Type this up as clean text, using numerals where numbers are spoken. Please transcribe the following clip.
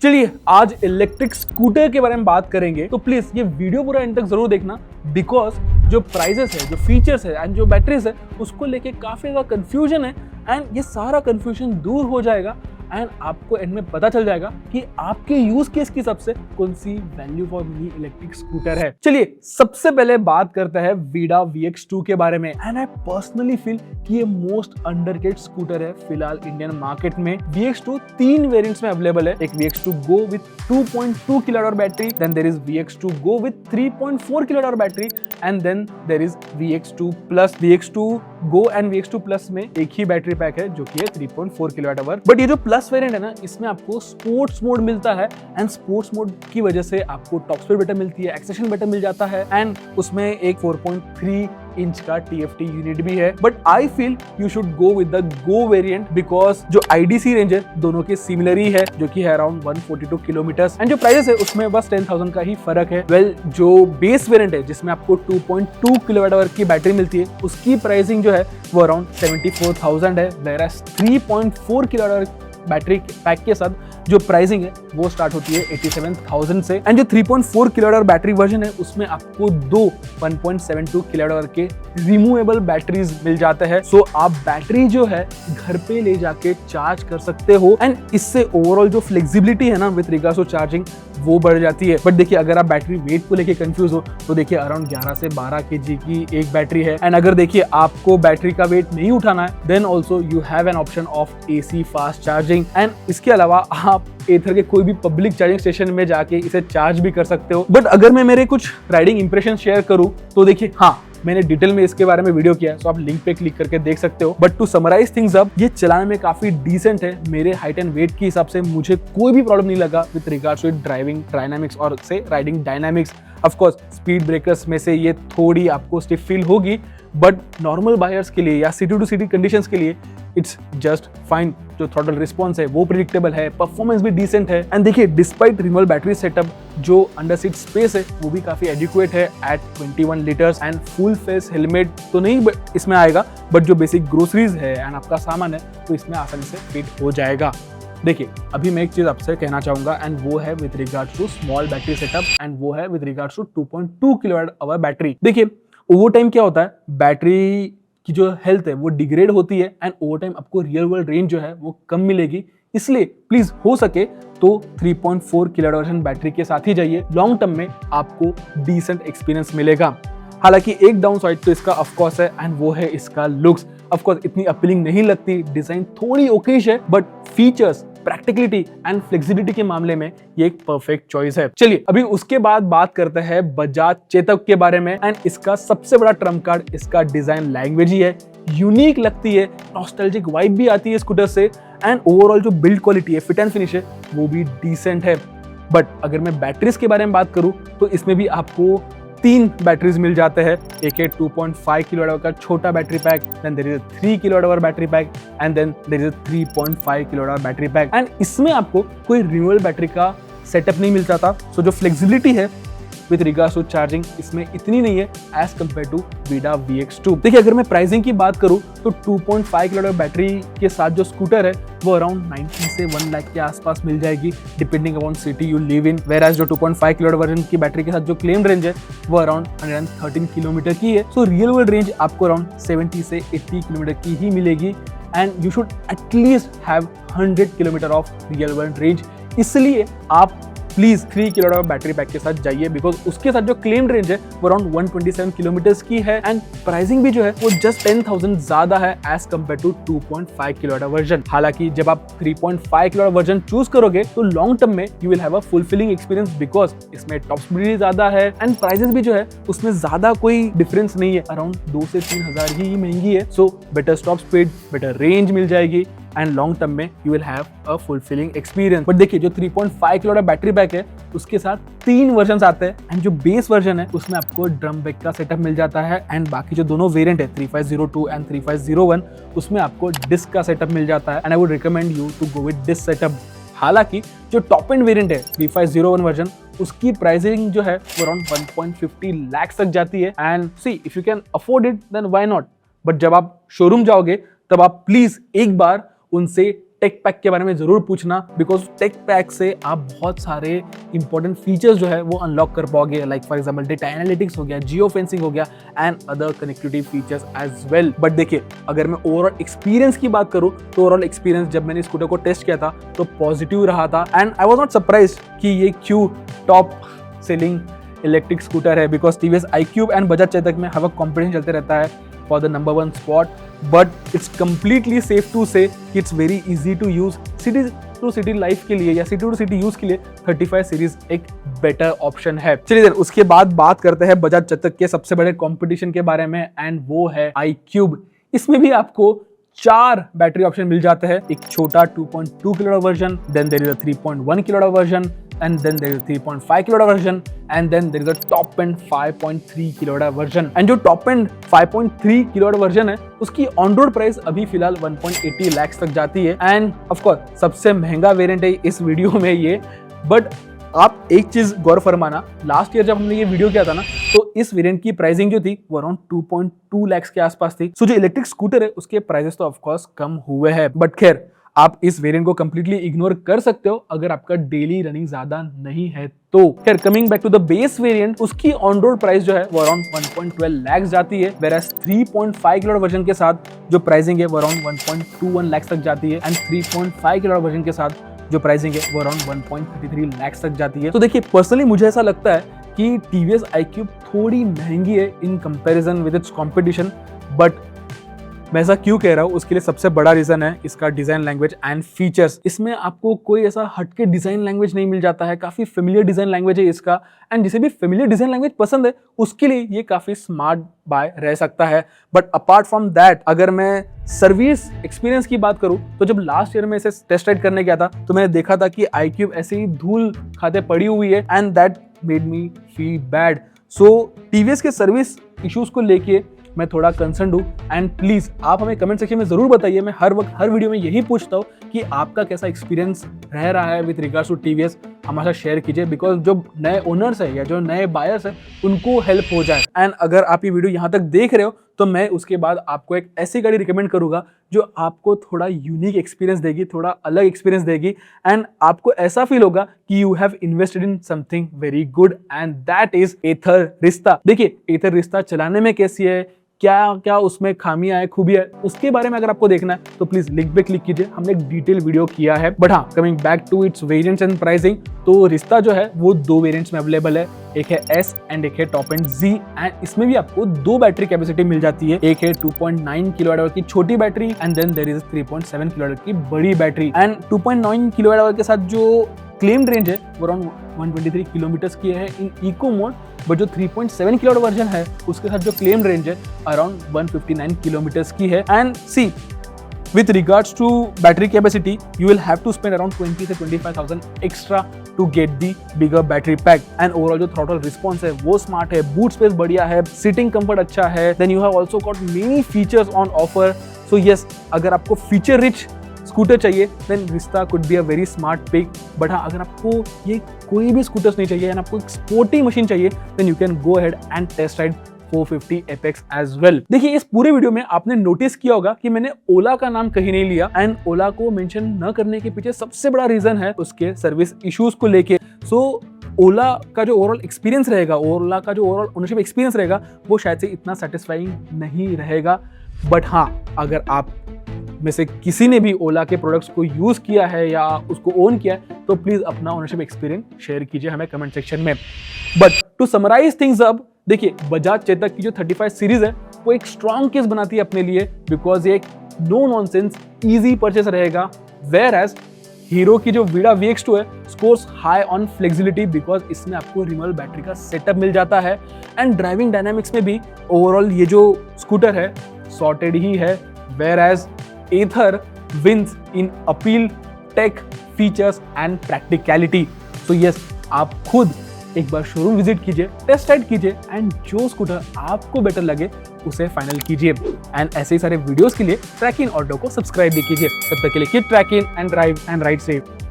चलिए आज electric scooter के बारे में बात करेंगे, तो प्लीज ये वीडियो पूरा एंड तक जरूर देखना, बिकॉज जो प्राइजेस है, जो फीचर्स है एंड जो बैटरीज है उसको लेके काफी ज्यादा कंफ्यूजन है एंड ये सारा कंफ्यूजन दूर हो जाएगा एंड आपको एंड में पता चल जाएगा कि आपके यूज केस की सबसे कौन सी value for money electric scooter है। चलिए सबसे पहले बात करते हैं वीडा VX2 के बारे में एंड आई पर्सनली फील कि ये मोस्ट अंडररेटेड स्कूटर है फिलहाल इंडियन मार्केट में। VX2 तीन वेरिएंट्स में अवेलेबल है, एक VX2 Go with 2.2 kWh battery, then there is VX2 Go with 3.4 kWh battery and then there is VX2 Plus। VX2 Go and VX2 Plus में एक ही battery pack है जो कि है 3.4 kWh। बट ये जो प्लस वेरिएंट है ना, इसमें आपको स्पोर्ट्स मोड मिलता है एंड स्पोर्ट्स मोड की वजह से आपको टॉप स्पीड बेटर मिलती है, एक्सेलेरेशन बेटर मिल जाता है एंड उसमें एक 4.3 इंच का TFT यूनिट भी है। But I feel you should go with the Go variant because जो IDC रेंज है दोनों के सिमिलर ही है, जो कि है अराउंड 142 किलोमीटर एंड जो प्राइस है उसमें बस 10,000 का ही फर्क है। वेल जो बेस वेरिएंट है जिसमें आपको 2.2 kWh की बैटरी मिलती है उसकी प्राइसिंग जो है वो अराउंड 74,000 है, whereas 3.4 kWh बैटरी पैक के साथ जो प्राइसिंग है वो स्टार्ट होती है 87,000 से एंड जो 3.4 kWh बैटरी वर्जन है उसमें आपको दो 1.72 kWh के रिमूवेबल बैटरीज मिल जाते हैं। सो आप बैटरी जो है घर पे ले जाके चार्ज कर सकते हो एंड इससे ओवरऑल जो फ्लेक्सिबिलिटी है ना विद रिगार्ड्स टू चार्जिंग वो बढ़ जाती है। बट देखिए अगर आप बैटरी वेट को लेके कंफ्यूज हो तो देखिए अराउंड 11 से 12 kg की एक बैटरी है एंड अगर देखिए आपको बैटरी का वेट नहीं उठाना है then also you have an option of AC fast charging and इसके अलावा आप एथर के कोई भी पब्लिक चार्जिंग स्टेशन में जाके इसे चार्ज भी कर सकते हो। बट अगर मैं मेरे कुछ राइडिंग इंप्रेशन शेयर करूं तो देखिए हाँ मैंने डिटेल में इसके बारे में वीडियो किया है, सो आप लिंक पे क्लिक करके देख सकते हो। But to summarize things up, ये चलाने में काफी डिसेंट है, मेरे हाइट एंड वेट के हिसाब से मुझे कोई भी प्रॉब्लम नहीं लगा with regards to driving dynamics और से riding dynamics. Of course speed breakers में से ये थोड़ी आपको स्टिफ फील होगी, बट नॉर्मल बायर्स के लिए या सिटी टू सिटी कंडीशंस के लिए इट्स जस्ट फाइन। जो थ्रॉटल रिस्पॉन्स है वो प्रिडिक्टेबल है, परफॉर्मेंस भी डिसेंट है एंड देखिए डिस्पाइट रिमूवेबल बैटरी सेटअप जो अंडर सीट स्पेस है वो भी काफी एडिक्वेट है at 21 litres and full face helmet तो नहीं इसमें आएगा, बट जो बेसिक ग्रोसरीज है एंड आपका सामान है तो इसमें आसानी से फिट हो जाएगा। देखिए अभी मैं एक चीज आपसे कहना चाहूंगा एंड वो है with regards to small battery setup and वो है with regards to 2.2 kWh battery. देखिए ओवर टाइम क्या होता है, बैटरी की जो हेल्थ है वो डिग्रेड होती है एंड ओवर टाइम आपको रियल वर्ल्ड रेंज जो है वो कम मिलेगी, इसलिए प्लीज हो सके तो 3.4 kWh बैटरी के साथ ही जाइए, लॉन्ग टर्म में आपको डिसेंट एक्सपीरियंस मिलेगा। हालांकि एक डाउन साइड तो इसका ऑफकोर्स है एंड वो है इसका लुक्स। ऑफकोर्स इतनी अपीलिंग नहीं लगती, डिजाइन थोड़ी ओकेश है, but features, practicality and flexibility के मामले में ये एक परफेक्ट चॉइस है। चलिए अभी उसके बाद बात करते हैं बजाज चेतक के बारे में एंड इसका सबसे बड़ा ट्रम्प कार्ड इसका डिजाइन लैंग्वेज ही है, यूनिक लगती है, नॉस्टैल्जिक वाइब भी आती है स्कूटर से एंड ओवरऑल जो बिल्ड क्वालिटी है, फिट एंड फिनिश है वो भी डिसेंट है। बट अगर मैं बैटरीज के बारे में बात करूं तो इसमें भी आपको तीन बैटरीज मिल जाते हैं, एक है 2.5 kWh का छोटा battery pack, then there is 3 kWh battery pack and then there is 3.5 kWh battery pack and इसमें आपको कोई रिन्यूएबल बैटरी का सेटअप नहीं मिलता था। सो जो फ्लेक्सिबिलिटी है विद रिगार्ड्स टू चार्जिंग इसमें इतनी नहीं है as compare to Vida VX2। देखिए अगर मैं प्राइसिंग की बात करूं तो 2.5 kWh बैटरी के साथ जो स्कूटर है वो अराउंड 90 से 1 लाख के आसपास मिल जाएगी depending upon city you live in, where as जो 2.5 kWh वर्जन की बैटरी के साथ जो क्लेम्ड रेंज है वो अराउंड 113 किलोमीटर की है। सो रियल वर्ल्ड रेंज आपको अराउंड 70 से 80 किलोमीटर की ही मिलेगी and you should at least have 100 kilometre of real world range, इसलिए आप प्लीज 3 kWh बैटरी पैक के साथ जाइए बिकॉज उसके साथ जो क्लेम्ड रेंज है वो अराउंड 127 किलोमीटर्स की है एंड प्राइसिंग भी जो है वो जस्ट 10,000 ज्यादा है as compare to 2.5 kWh version. हालांकि जब आप 3.5 kWh वर्जन चूज करोगे तो लॉन्ग टर्म में you will have a fulfilling experience because इसमें टॉप स्पीड ज्यादा है एंड प्राइसेस भी जो है उसमें ज्यादा कोई डिफरेंस नहीं है, अराउंड 2 से 3 हजार ही महंगी है। So better stop speed, better range मिल जाएगी एंड लॉन्ग टर्म में you will have a fulfilling experience. But देखिए जो 3.5 kWh बैटरी पैक है उसके साथ 3 वर्जन आते हैं एंड जो बेस वर्जन है उसमें आपको ड्रम ब्रेक का सेटअप मिल जाता है एंड बाकी जो दोनों वेरिएंट है 3502 एंड 3501 उसमें आपको डिस्क का सेटअप मिल जाता है and I would recommend you to go with disc setup. हालांकि जो टॉप एंड वेरिएंट है 3501 वर्जन उसकी प्राइसिंग जो है वो अराउंड 1.50 लाख तक जाती है and see if you can afford it then why not. But जब आप शोरूम जाओगे तब आप प्लीज एक बार उनसे टेक पैक के बारे में जरूर पूछना, बिकॉज टेक पैक से आप बहुत सारे इंपॉर्टेंट फीचर्स जो है वो अनलॉक कर पाओगे, like for example data analytics हो गया, जियो फेंसिंग हो गया and other connectivity features as well. But देखिए, अगर मैं ओवरऑल एक्सपीरियंस की बात करूं तो ओवरऑल एक्सपीरियंस जब मैंने स्कूटर को टेस्ट किया था तो पॉजिटिव रहा था, and I was not surprised कि ये क्यों टॉप सेलिंग इलेक्ट्रिक स्कूटर है, because TVS iQube and Bajaj Chetak में हवा कॉम्पिटिशन चलते रहता है for the number 1 spot, but it's completely safe to say कि it's very easy to use. City to city life के लिए या सिटी टू सिटी यूज के लिए 35 सीरीज एक बेटर ऑप्शन है। चलिए देन उसके बाद बात करते हैं बजाज चेतक के सबसे बड़े कंपटीशन के बारे में, एंड वो है iQube। इसमें भी आपको 4 बैटरी ऑप्शन मिल जाते हैं, एक छोटा 2.2 kilowatt version, then there is a 3.1 kilowatt version, and then there is 3.5 kilowatt version, and then there is a top end 5.3 kilowatt version। and जो top end 5.3 kilowatt version है उसकी ऑन रोड प्राइस अभी फिलहाल 1.80 lakhs तक जाती है, end of course सबसे महंगा वेरिएंट है इस वीडियो में ये। बट आप एक चीज गौर फरमाना, लास्ट ईयर जब हमने ये वीडियो किया था ना, तो इस वेरिएंट की प्राइसिंग जो थी वो अराउंड 2.2 lakhs के आसपास थी। सो जो इलेक्ट्रिक स्कूटर है उसके प्राइसेस तो ऑफ कोर्स कम हुए हैं, बट खैर आप इस वेरिएंट को कंप्लीटली इग्नोर कर सकते हो अगर आपका डेली रनिंग ज्यादा नहीं है तो। खैर coming back to the base variant, उसकी ऑन रोड प्राइस जो है वो अराउंड 1.12 lakhs जाती है, वेयरएज 3.5 किलोवाट वर्जन के साथ जो प्राइसिंग है वो अराउंड 1.21 lakhs तक जाती है, एंड 3.5 किलोवाट वर्जन के साथ जो प्राइसिंग है वो अराउंड 1.33 lakhs तक जाती है। तो देखिए, पर्सनली मुझे ऐसा लगता है कि टीवीएस iQube थोड़ी महंगी है in comparison with its competition, but मैं ऐसा क्यों कह रहा हूँ उसके लिए सबसे बड़ा रीजन है इसका डिजाइन लैंग्वेज एंड फीचर्स। इसमें आपको कोई ऐसा हटके डिजाइन लैंग्वेज नहीं मिल जाता है, काफी फेमिलियर डिजाइन लैंग्वेज है इसका, एंड जिसे भी फेमिलियर डिजाइन लैंग्वेज पसंद है उसके लिए ये काफी स्मार्ट बाय रह सकता है। बट अपार्ट फ्रॉम दैट, अगर मैं सर्विस एक्सपीरियंस की बात करूं तो जब लास्ट ईयर में इसे टेस्ट राइड करने गया था तो मैंने देखा था कि iQube ऐसे ही धूल खाते पड़ी हुई है, and that made me feel bad. So TVS के सर्विस इश्यूज को लेके मैं थोड़ा कंसर्न हूँ, एंड प्लीज आप हमें कमेंट सेक्शन में जरूर बताइए। मैं हर वक्त हर वीडियो में यही पूछता हूँ कि आपका कैसा एक्सपीरियंस रह रहा है विद रिगार्ड्स टू टीवीएस, हमारे साथ शेयर कीजिए, बिकॉज जो नए ओनर्स है या जो नए बायर्स है उनको हेल्प हो जाए। एंड अगर आप ये वीडियो यहाँ तक देख रहे हो तो मैं उसके बाद आपको एक ऐसी गाड़ी रिकमेंड करूंगा जो आपको थोड़ा यूनिक एक्सपीरियंस देगी, थोड़ा अलग एक्सपीरियंस देगी, एंड आपको ऐसा फील होगा कि you have invested in something very good, and that is Ather रिश्ता। देखिए, एथर रिश्ता चलाने में कैसी है, क्या क्या उसमें खामियां है, खूबियां है, उसके बारे में अगर आपको देखना है तो प्लीज लिंक पे क्लिक कीजिए, हमने एक डिटेल वीडियो किया है। बट हाँ, coming back to its variants and pricing, तो रिश्ता जो है वो 2 वेरिएंट्स में अवेलेबल है, एक है S एंड एक है टॉप एंड Z, एंड इसमें भी आपको 2 बैटरी कैपेसिटी मिल जाती है, एक है 2.9 किलोवाट आवर की छोटी battery, and then there is 3.7 kilowatt की बड़ी बैटरी। एंड 2.9 किलोवाट आवर के साथ जो क्लेम्ड रेंज है वो अराउंड 123 किलोमीटर्स की है इन इको मोड, बट जो 3.7 किलोवाट वर्जन है उसके साथ जो क्लेम्ड रेंज है अराउंड 159 किलोमीटर्स की है। And see, with regards to battery capacity, you will have to spend around 20 से 25,000 extra to get the bigger battery pack, and overall जो throttle response है वो smart है, boot space बढ़िया है, sitting comfort अच्छा है, then you have also got many features on offer। So yes, अगर आपको feature rich स्कूटर चाहिए then Rizta could be a very smart pick. But हाँ, अगर आपको ये कोई भी स्कूटर्स नहीं चाहिए एंड आपको एक स्पोर्टी मशीन चाहिए then you can go ahead and test ride 450 Apex as well. देखिए, इस पूरे वीडियो में आपने नोटिस किया होगा कि मैंने ओला का नाम कहीं नहीं लिया, एंड ओला को मेंशन न करने के पीछे सबसे बड़ा रीजन है उसके सर्विस इश्यूज को लेके। सो ओला का जो ओवरऑल एक्सपीरियंस रहेगा, ओला का जो ओवरऑल ओनरशिप एक्सपीरियंस रहेगा वो शायद से इतना सेटिस्फाइंग नहीं रहेगा। बट हाँ, अगर आप में से किसी ने भी ओला के प्रोडक्ट्स को यूज किया है या उसको ओन किया है तो प्लीज अपना ओनरशिप एक्सपीरियंस शेयर कीजिए हमें कमेंट सेक्शन में। बट टू समराइज थिंग्स अब, देखिए, बजाज चेतक की जो 35 सीरीज है वो एक स्ट्रॉन्ग केस बनाती है अपने लिए, बिकॉज ये एक नो नॉनसेंस इजी परचेस रहेगा, वेयर एज हीरो की जो वीडा VX2 है scores high on flexibility, because इसमें आपको रिमूवेबल बैटरी का सेटअप मिल जाता है, एंड ड्राइविंग डायनामिक्स में भी ओवरऑल ये जो स्कूटर है सॉर्टेड ही है, where as Ather wins in appeal, tech, features and practicality। So yes, आप खुद एक बार शोरूम विजिट कीजिए, टेस्ट राइड कीजिए, एंड जो स्कूटर आपको बेटर लगे उसे फाइनल कीजिए। एंड ऐसे ही सारे वीडियोस के लिए ट्रैकिंग ऑटो को सब्सक्राइब भी कीजिए। तब तक के लिए keep trekking and drive and ride safe.